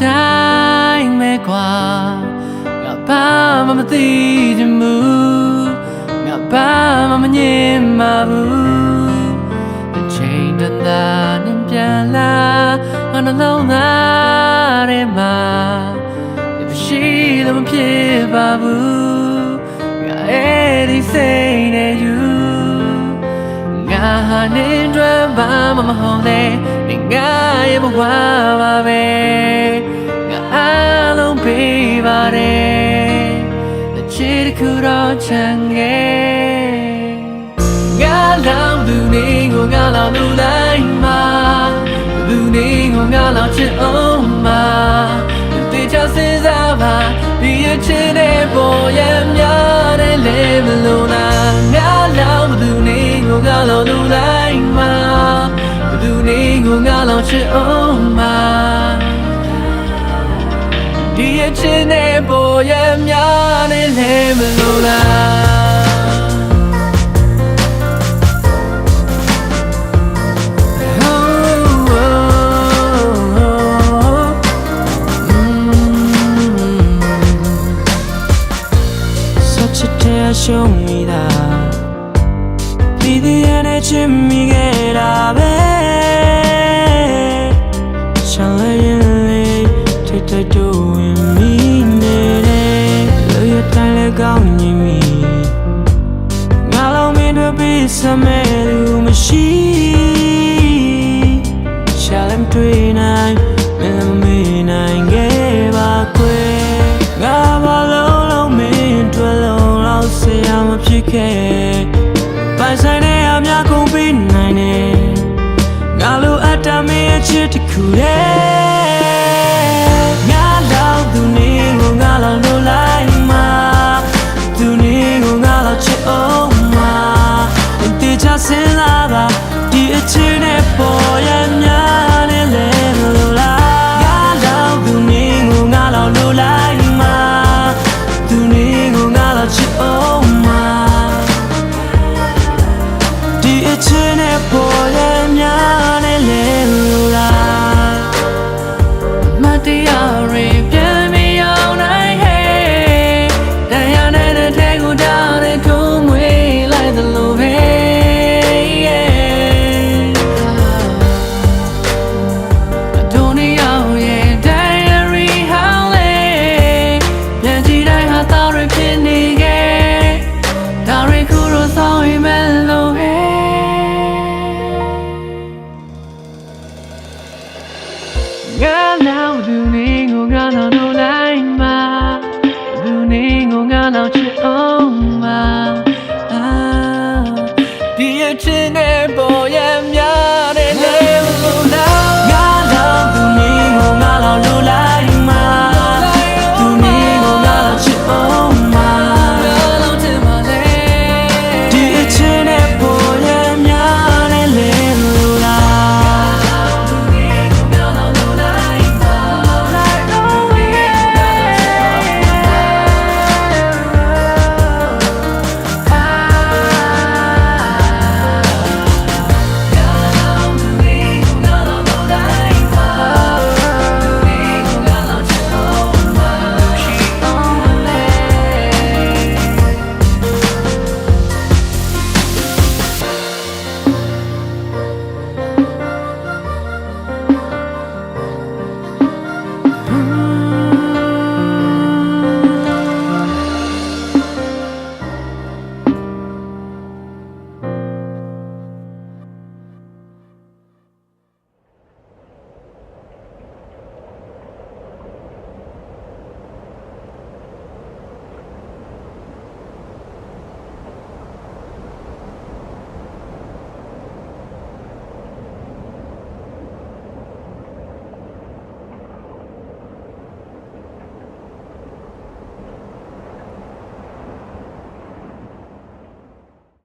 တိုင်းမဲ့ကွာငါဘာမှမသိချင်ဘူးငါဘာမှမငြင်းပါဘူးအချိန်တန်တာနဲ့ပြန်လာငါနှလုံးသားထဲမှာမရှိလို့မဖြစ်ပါဘူးငါအဲ့ဒီစိတ်နဲ့ယူငါဟာနေတော့ဘာမှမဟုတ်တဲ့ငါရဲ့ဘဝပါပဲငါအားလုံးပေးပါတယ်အချစ်တစ်ခုတော့ချမ်းခဲ့ငါလောင်သူနေကိုငါလောင်လူလိုက်မှာသူနေကိုငါလောင်ချစ်အောင်မှာတေချာစဉ်းစားပါဒီအချစ်တဲ့ပေါ်ရများတဲ့လေမလို့လားငါလောင်သူနေကိုငါလောင်လူလိုက်မှာသူနေကိုငါလောင်ချစ်အောင်မှာဒီအချစ်နဲ့ပေါ်ရများတဲ့လေမလို့လားရှုံးမိတာဒီဒီရဲ့ချစ်မိခဲ့တာပဲရှောင်းလဲရင်လေးထိတ်ထိတ်တို့ဝင်မိနေတယ်လူရတိုင်းလည်းကောင်းနေမိငါလုံးမင်းတို့ပြီးစမဲသူမရှိရှာလမ်းတွေ့နိုင်မင်းမင်းနိုင်ခဲ့ပါကွယ်ငါဘာလုံးမင်းတွေ့လို့ဆရာမဖြစ်ခဲ့ပိုင်ဆိုင်တဲ့အများကုန်ပြီးနိုင်တယ်ငါလိုအပ်တာမင်းအချစ်တစ်ခုတည်းငါလောက်သူနေကိုငါလောက်လိုလိုက်မှာသူနေကိုငါလောက်ချစ်အောင်မှာတေချာစင်လာပါဒီအချစ်နဲ့ပေါ်ရများနဲ့လဲလို့လားငါလောက်သူနေကိုငါလောက်လိုလိုက်မှာသူနေကိုငါလောက်ချစ်အောင်ပေါ်ရများနဲ့လဲလို့လားမတရားရင်ပြန်မရောက်နိုင်ဟဲ့တရားနဲ့တဲ့ကိုတားတဲ့ထုံးမွေးလိုက်သလိုပဲအတူနေရောက်ရဲ့တရားရီဟောင်းလေပြန်ကြည့်တိုင်းဟာသားရဖြစ်နေခဲ့ဒါရီခုတော့ဆောင်ရင်မဲ့လို့ဟဲ့ငါလောင်သူနေကိုငါလောင်လို့လိုက်မှာသူနေကိုငါလောင်ချစ်အောင်မှာဒီအချစ်နဲ့